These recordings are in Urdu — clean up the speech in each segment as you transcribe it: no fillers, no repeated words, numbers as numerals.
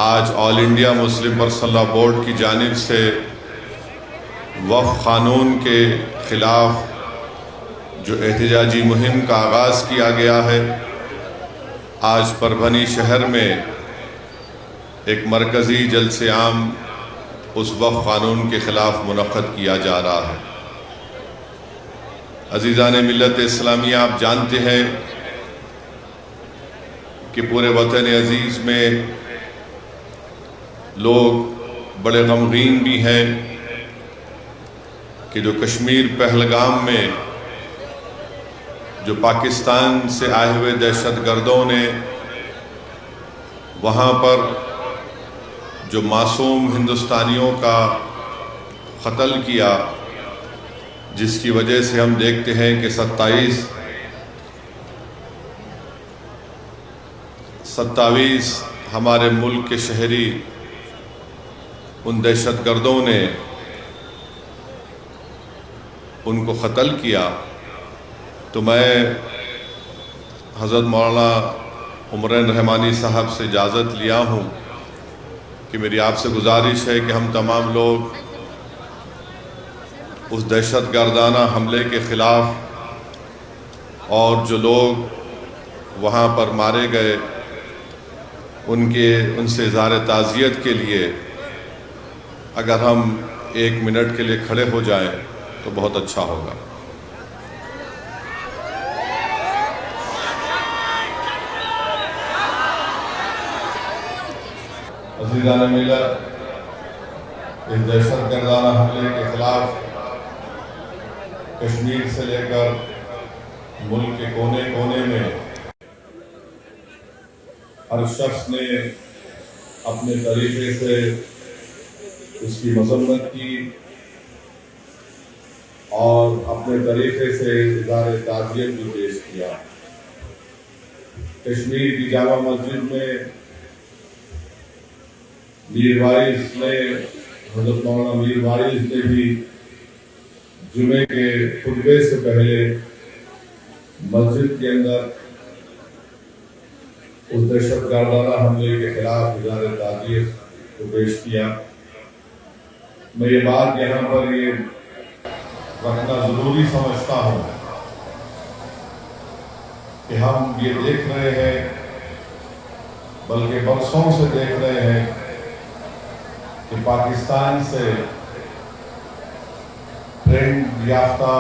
آج all India Muslim personal law board کی جانب سے وقف قانون کے خلاف جو احتجاجی مہم کا آغاز کیا گیا ہے، آج پربھنی شہر میں ایک مرکزی جلسہ عام اس وقف قانون کے خلاف منعقد کیا جا رہا ہے۔ عزیزان ملت اسلامیہ، آپ جانتے ہیں کہ پورے وطن عزیز میں لوگ بڑے غمگین بھی ہیں کہ جو کشمیر پہلگام میں جو پاکستان سے آئے ہوئے دہشت گردوں نے وہاں پر جو معصوم ہندوستانیوں کا قتل کیا، جس کی وجہ سے ہم دیکھتے ہیں کہ 27 ہمارے ملک کے شہری ان دہشت گردوں نے ان کو قتل کیا۔ تو میں حضرت مولانا عمرین رحمانی صاحب سے اجازت لیا ہوں کہ میری آپ سے گزارش ہے کہ ہم تمام لوگ اس دہشت گردانہ حملے کے خلاف اور جو لوگ وہاں پر مارے گئے ان سے اظہار تعزیت کے لیے اگر ہم 1 منٹ کے لیے کھڑے ہو جائیں تو بہت اچھا ہوگا۔ عزیزان ملت، اس دہشت گردانہ حملے کے خلاف کشمیر سے لے کر ملک کے کونے کونے میں ہر شخص نے اپنے طریقے سے اس کی مذمت کی اور اپنے طریقے سے اظہار تعزیت بھی پیش کیا۔ کشمیر کی جامع مسجد میں میر وارث نے، حضرت مولانا میر وارث نے بھی جمعے کے خطبے سے پہلے مسجد کے اندر اس دہشت گردانہ حملے کے خلاف اظہار تعزیت کو پیش کیا۔ میں یہ بات یہاں پر یہ رکھنا ضروری سمجھتا ہوں کہ ہم یہ دیکھ رہے ہیں، بلکہ برسوں سے دیکھ رہے ہیں کہ پاکستان سے ٹرینڈ یافتہ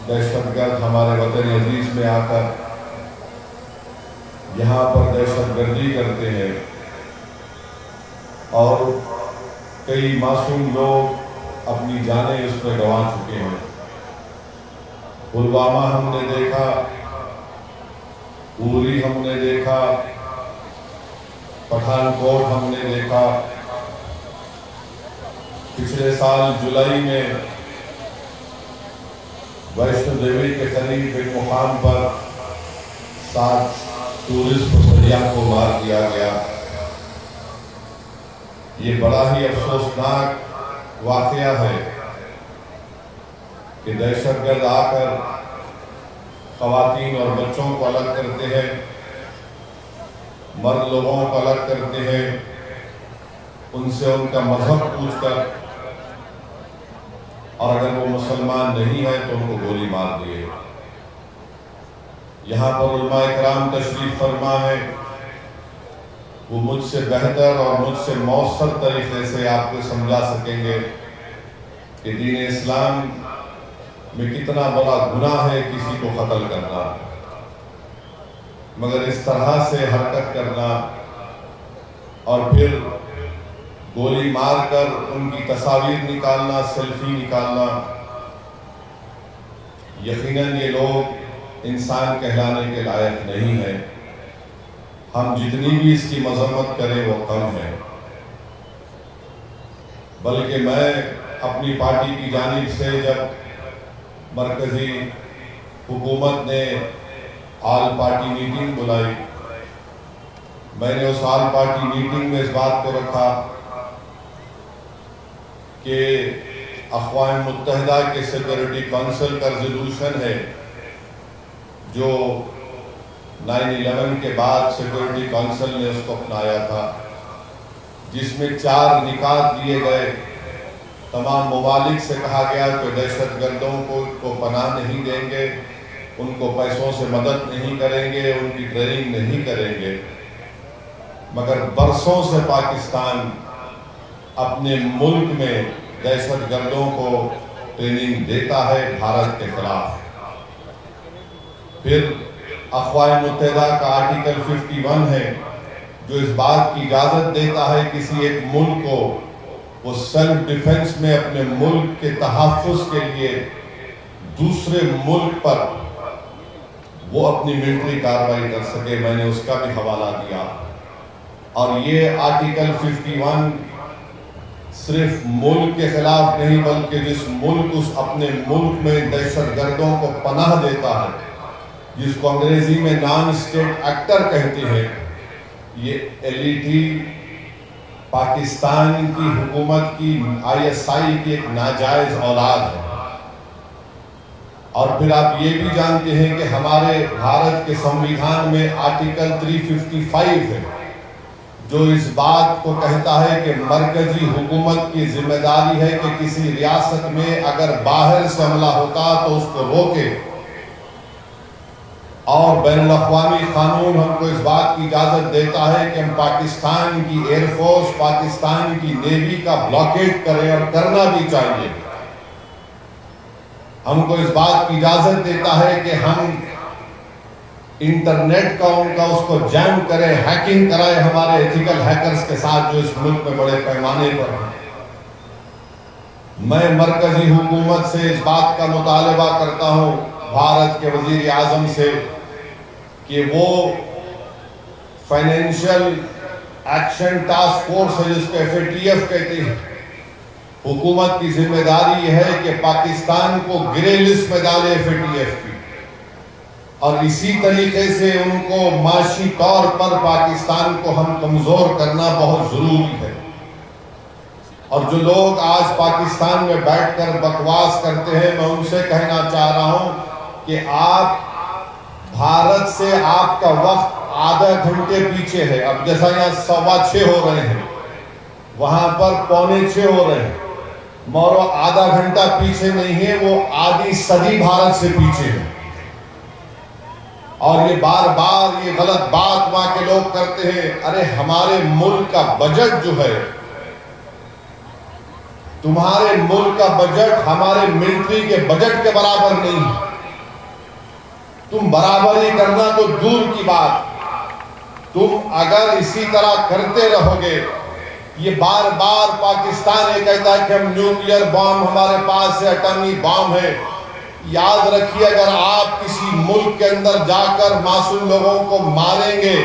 دہشت گرد ہمارے وطن عزیز میں آ کر یہاں پر دہشت گردی کرتے ہیں اور کئی معصوم لوگ اپنی جانیں اس میں گنوا چکے ہیں۔ پلوامہ ہم نے دیکھا، پوری ہم نے دیکھا، پٹھان کوٹ ہم نے دیکھا، پچھلے سال جولائی میں ویشنو دیوی کے قریب ایک مقام پر 7 ٹورسٹ سیاح کو مار دیا گیا۔ یہ بڑا ہی افسوسناک واقعہ ہے کہ دہشت گرد آ کر خواتین اور بچوں کو الگ کرتے ہیں، مرد لوگوں کو الگ کرتے ہیں، ان سے ان کا مذہب پوچھ کر، اور اگر وہ مسلمان نہیں ہے تو ان کو گولی مار دیے۔ یہاں پر علماء اکرام تشریف فرما ہے، وہ مجھ سے بہتر اور مجھ سے مؤثر طریقے سے آپ کو سمجھا سکیں گے کہ دین اسلام میں کتنا بڑا گناہ ہے کسی کو قتل کرنا، مگر اس طرح سے حرکت کرنا اور پھر گولی مار کر ان کی تصاویر نکالنا، سیلفی نکالنا، یقیناً یہ لوگ انسان کہلانے کے لائق نہیں ہیں۔ ہم جتنی بھی اس کی مذمت کریں وہ کم ہے، بلکہ میں اپنی پارٹی کی جانب سے جب مرکزی حکومت نے آل پارٹی میٹنگ بلائی، میں نے اس آل پارٹی میٹنگ میں اس بات کو رکھا کہ اقوام متحدہ کے سیکورٹی کونسل کا ریزولوشن ہے جو 9/11 کے بعد سیکورٹی کونسل نے اس کو اپنایا تھا، جس میں 4 نکات دیے گئے. تمام ممالک سے کہا گیا کہ دہشت گردوں کو پناہ نہیں دیں گے، ان کو پیسوں سے مدد نہیں کریں گے، ان کی ٹریننگ نہیں کریں گے. مگر برسوں سے پاکستان اپنے ملک میں دہشت گردوں کو ٹریننگ دیتا ہے بھارت کے خلاف. پھر اقوام متحدہ کا آرٹیکل 51 ہے جو اس بات کی اجازت دیتا ہے کسی ایک ملک کو وہ سیلف ڈیفنس میں اپنے ملک کے تحفظ کے لیے دوسرے ملک پر وہ اپنی ملٹری کارروائی کر سکے. میں نے اس کا بھی حوالہ دیا. اور یہ آرٹیکل 51 صرف ملک کے خلاف نہیں بلکہ جس ملک اس اپنے ملک میں دہشت گردوں کو پناہ دیتا ہے، جس کو انگریزی میں نان اسٹیٹ ایکٹر کہتے ہیں، یہ LET پاکستان کی حکومت کی ISI کی ایک ناجائز اولاد ہے. اور پھر آپ یہ بھی جانتے ہیں کہ ہمارے بھارت کے سنویدھان میں آرٹیکل 355 ہے جو اس بات کو کہتا ہے کہ مرکزی حکومت کی ذمہ داری ہے کہ کسی ریاست میں اگر باہر سے حملہ ہوتا تو اس کو روکے. اور بین الاقوامی قانون ہم کو اس بات کی اجازت دیتا ہے کہ ہم پاکستان کی ایئر فورس، پاکستان کی نیوی کا بلاکیٹ کریں، اور کرنا بھی چاہیے. ہم کو اس بات کی اجازت دیتا ہے کہ ہم انٹرنیٹ کا اس کو جیم کریں، ہیکنگ کرائیں ہمارے ایتھیکل ہیکرز کے ساتھ جو اس ملک میں بڑے پیمانے پر ہیں. میں مرکزی حکومت سے اس بات کا مطالبہ کرتا ہوں، بھارت کے وزیر اعظم سے، کہ وہ فائنینشیل ایکشن ٹاسک فورس ہے جس کو FATF کہتے ہیں، حکومت کی ذمہ داری یہ ہے کہ پاکستان کو گرے لسٹ میں ڈالے FATF کی، اور اسی طریقے سے ان کو معاشی طور پر پاکستان کو ہم کمزور کرنا بہت ضروری ہے. اور جو لوگ آج پاکستان میں بیٹھ کر بکواس کرتے ہیں، میں ان سے کہنا چاہ رہا ہوں کہ آپ بھارت سے آپ کا وقت آدھا گھنٹے پیچھے ہے. اب جیسا یہاں 6:15 ہو رہے ہیں، وہاں پر 6:45 ہو رہے ہیں. مورو آدھا گھنٹہ پیچھے نہیں ہے، وہ آدھی صدی بھارت سے پیچھے ہے. اور یہ بار بار یہ غلط بات وہاں کے لوگ کرتے ہیں، ارے ہمارے ملک کا بجٹ جو ہے، تمہارے ملک کا بجٹ ہمارے ملٹری کے بجٹ کے برابر نہیں ہے. تم برابری کرنا تو دور کی بات، تم اگر اسی طرح کرتے رہو گے، یہ بار بار پاکستان یہ کہتا ہے کہ ہم نیوکلیئر بام ہمارے پاس ہے، ایٹمی بام ہے. یاد رکھیے اگر آپ کسی ملک کے اندر جا کر معصوم لوگوں کو ماریں گے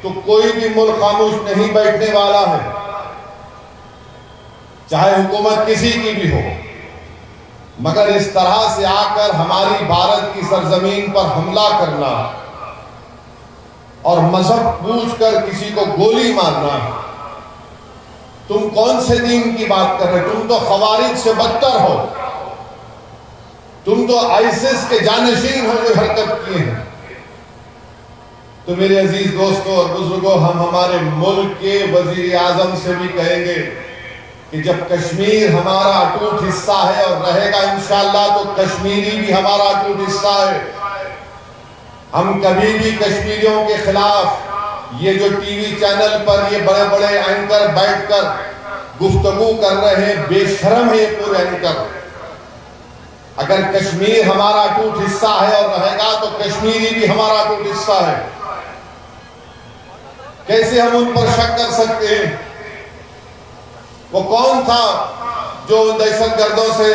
تو کوئی بھی ملک خاموش نہیں بیٹھنے والا ہے، چاہے حکومت کسی کی بھی ہو. مگر اس طرح سے آ کر ہماری بھارت کی سرزمین پر حملہ کرنا اور مذہب پوچھ کر کسی کو گولی مارنا، تم کون سے دین کی بات کر رہے؟ تم تو خوارج سے بدتر ہو، تم تو آئسس کے جانشین ہو جو حرکت کیے ہیں. تو میرے عزیز دوستوں اور بزرگوں، ہم ہمارے ملک کے وزیر اعظم سے بھی کہیں گے کہ جب کشمیر ہمارا اٹوٹ حصہ ہے اور رہے گا انشاءاللہ، تو کشمیری بھی ہمارا اٹوٹ حصہ ہے. ہم کبھی بھی کشمیریوں کے خلاف یہ جو ٹی وی چینل پر یہ بڑے بڑے اینکر بیٹھ کر گفتگو کر رہے ہیں، بے شرم ہے یہ پورے اینکر. اگر کشمیر ہمارا اٹوٹ حصہ ہے اور رہے گا تو کشمیری بھی ہمارا اٹوٹ حصہ ہے. کیسے ہم ان پر شک کر سکتے ہیں؟ وہ کون تھا جو دہشت گردوں سے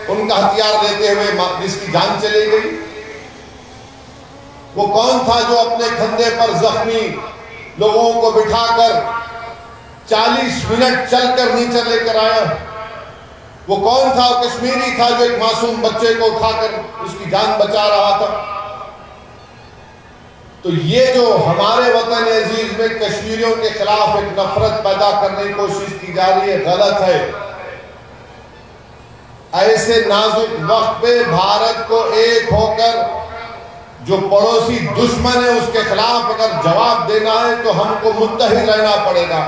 ان کا ہتھیار لیتے ہوئے جس کی جان چلی گئی؟ وہ کون تھا جو اپنے کندھے پر زخمی لوگوں کو بٹھا کر 40 منٹ چل کر نیچے لے کر آیا؟ وہ کون تھا؟ کشمیری تھا جو ایک معصوم بچے کو اٹھا کر اس کی جان بچا رہا تھا. تو یہ جو ہمارے وطن عزیز میں کشمیریوں کے خلاف ایک نفرت پیدا کرنے کی کوشش کی جا رہی ہے، غلط ہے. ایسے نازک وقت پہ بھارت کو ایک ہو کر جو پڑوسی دشمن ہے اس کے خلاف اگر جواب دینا ہے تو ہم کو متحد رہنا پڑے گا.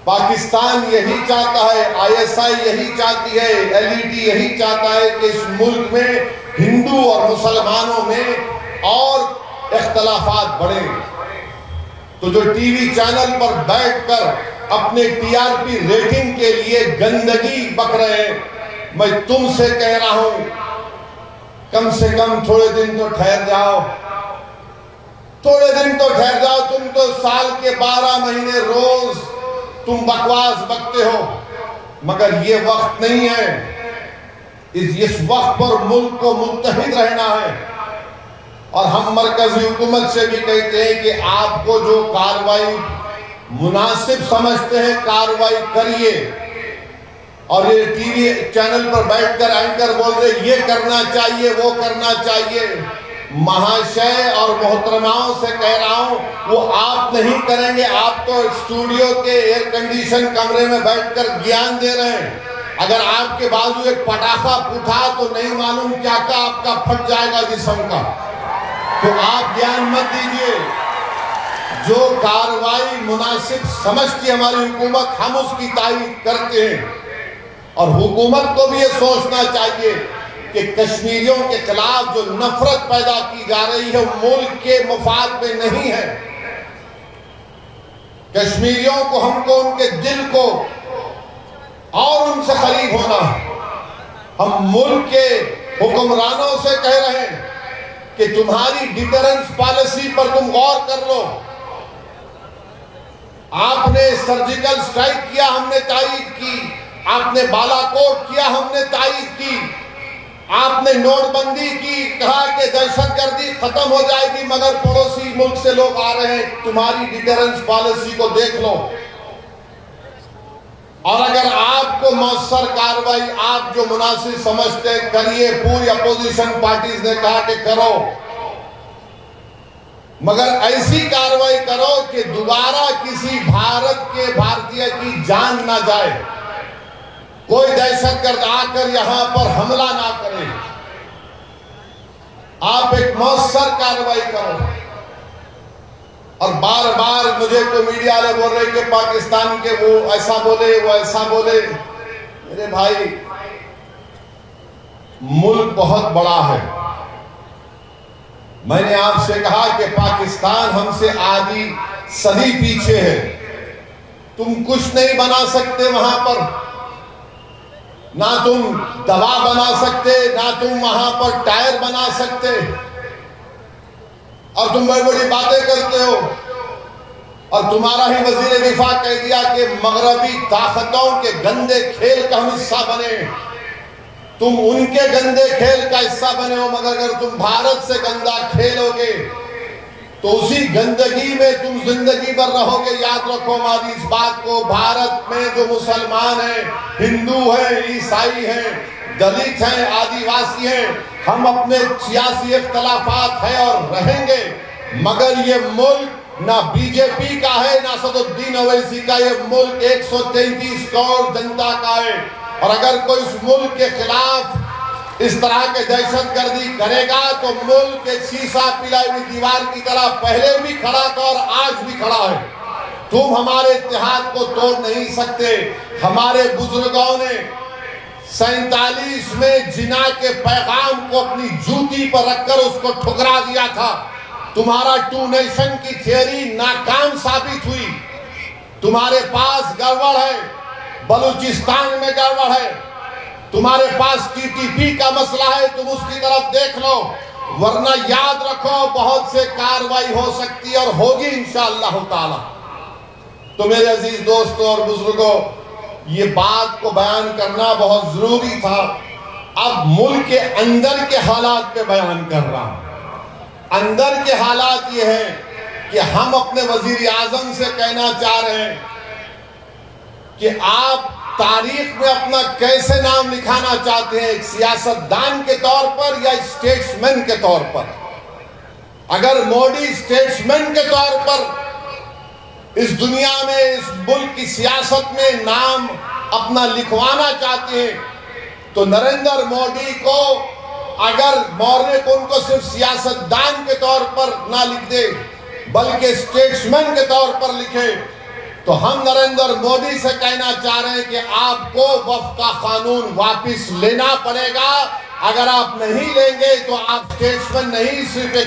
پاکستان یہی چاہتا ہے، ISI یہی چاہتی ہے، LED یہی چاہتا ہے کہ اس ملک میں ہندو اور مسلمانوں میں اور اختلافات بڑھیں۔ تو جو ٹی وی چینل پر بیٹھ کر اپنے TRP ریٹنگ کے لیے گندگی بک رہے ہیں، میں تم سے کہہ رہا ہوں کم سے کم تھوڑے دن تو ٹھہر جاؤ، تھوڑے دن تو ٹھہر جاؤ۔ تم تو سال کے 12 مہینے روز تم بکواس بکتے ہو، مگر یہ وقت نہیں ہے۔ اس وقت پر ملک کو متحد رہنا ہے، اور ہم مرکزی حکومت سے بھی کہتے ہیں کہ آپ کو جو کارروائی مناسب سمجھتے ہیں کارروائی کریے۔ اور یہ ٹی وی چینل پر بیٹھ کر اینکر بول رہے یہ کرنا چاہیے وہ کرنا چاہیے، مہاشے اور محترماؤں سے کہہ رہا ہوں وہ آپ نہیں کریں گے۔ آپ تو اسٹوڈیو کے ایئر کنڈیشن کمرے میں بیٹھ کر گیان دے رہے ہیں، اگر آپ کے بازو ایک پٹاخہ پھٹا تو نہیں معلوم کیا آپ کا پھٹ جائے گا جسم کا۔ تو آپ گیان مت دیجئے، جو کارروائی مناسب سمجھتی ہماری حکومت ہم اس کی تائید کرتے ہیں، اور حکومت کو بھی یہ سوچنا چاہیے کہ کشمیریوں کے خلاف جو نفرت پیدا کی جا رہی ہے ملک کے مفاد میں نہیں ہے۔ کشمیریوں کو ہم کو ان کے دل کو اور ان سے قریب ہونا ہے۔ ہم ملک کے حکمرانوں سے کہہ رہے ہیں کہ تمہاری ڈیٹرنس پالیسی پر تم غور کر لو۔ آپ نے سرجیکل سٹرائک کیا، ہم نے تائید کی۔ آپ نے بالا کوٹ کیا، ہم نے تائید کی۔ آپ نے نوٹ بندی کی، کہا کہ دہشت گردی ختم ہو جائے گی، مگر پڑوسی ملک سے لوگ آ رہے ہیں۔ تمہاری ڈیٹرنس پالیسی کو دیکھ لو، اور اگر آپ کو مؤثر کارروائی آپ جو مناسب سمجھتے کریے۔ پوری اپوزیشن پارٹیز نے کہا کہ کرو، مگر ایسی کارروائی کرو کہ دوبارہ کسی بھارتیہ کی جان نہ جائے، کوئی دہشت گرد آ کر یہاں پر حملہ نہ کرے۔ آپ ایک مؤثر کارروائی کرو۔ اور بار بار مجھے تو میڈیا والے بول رہے کہ پاکستان کے وہ ایسا بولے وہ ایسا بولے۔ میرے بھائی، ملک بہت بڑا ہے۔ میں نے آپ سے کہا کہ پاکستان ہم سے آدھی صدی پیچھے ہے۔ تم کچھ نہیں بنا سکتے وہاں پر، نہ تم دوا بنا سکتے، نہ تم وہاں پر ٹائر بنا سکتے، اور تم بڑی بڑی باتیں کرتے ہو۔ اور تمہارا ہی وزیر دفاع کہہ دیا کہ مغربی طاقتوں کے گندے کھیل کا ہم حصہ بنے۔ تم ان کے گندے کھیل کا حصہ بنے ہو، مگر اگر تم بھارت سے گندا کھیلو گے تو اسی گندگی میں تم زندگی بھر رہو گے۔ یاد رکھو ہماری اس بات کو، بھارت میں جو مسلمان ہیں، ہندو ہیں، عیسائی ہیں، دلت ہیں، آدیواسی ہیں، ہم اپنے سیاسی اختلافات ہیں اور رہیں گے، مگر یہ ملک نہ BJP کا ہے نہ اسد الدین اویسی کا۔ یہ ملک 133 کروڑ جنتا کا ہے، اور اگر کوئی اس ملک کے خلاف اس طرح کے دہشت گردی کرے گا تو ملک ایک شیشہ پلائی ہوئی دیوار کی طرح پہلے بھی کھڑا تھا اور آج بھی کھڑا ہے۔ تم ہمارے اتحاد کو توڑ نہیں سکتے۔ ہمارے بزرگوں نے 47 میں جنا کے پیغام کو اپنی جوتی پر رکھ کر اس کو ٹھکرا دیا تھا۔ تمہارا ٹو نیشن کی تھیوری ناکام ثابت ہوئی۔ تمہارے پاس گڑبڑ ہے، بلوچستان میں گڑبڑ ہے، تمہارے پاس TTP کا مسئلہ ہے، تم اس کی طرف دیکھ لو، ورنہ یاد رکھو بہت سے کارروائی ہو سکتی اور ہوگی انشاءاللہ تعالی۔ تو میرے عزیز دوستوں اور بزرگوں، یہ بات کو بیان کرنا بہت ضروری تھا۔ اب ملک کے اندر کے حالات پہ بیان کر رہا ہوں۔ اندر کے حالات یہ ہیں کہ ہم اپنے وزیر اعظم سے کہنا چاہ رہے ہیں کہ آپ تاریخ میں اپنا کیسے نام لکھانا چاہتے ہیں، ایک سیاستدان کے طور پر یا اسٹیٹسمین کے طور پر؟ اگر مودی اسٹیٹسمین کے طور پر اس دنیا میں، اس ملک کی سیاست میں نام اپنا لکھوانا چاہتے ہیں تو نریندر مودی کو، اگر مورنے کو ان کو صرف سیاستدان کے طور پر نہ لکھ دے بلکہ اسٹیٹسمین کے طور پر لکھے تو ہم نریندر مودی سے کہنا چاہ رہے ہیں کہ آپ کو وقف کا قانون واپس لینا پڑے گا. اگر آپ نہیں لیں گے تو آپ اسٹیٹسمین نہیں، صرف ایک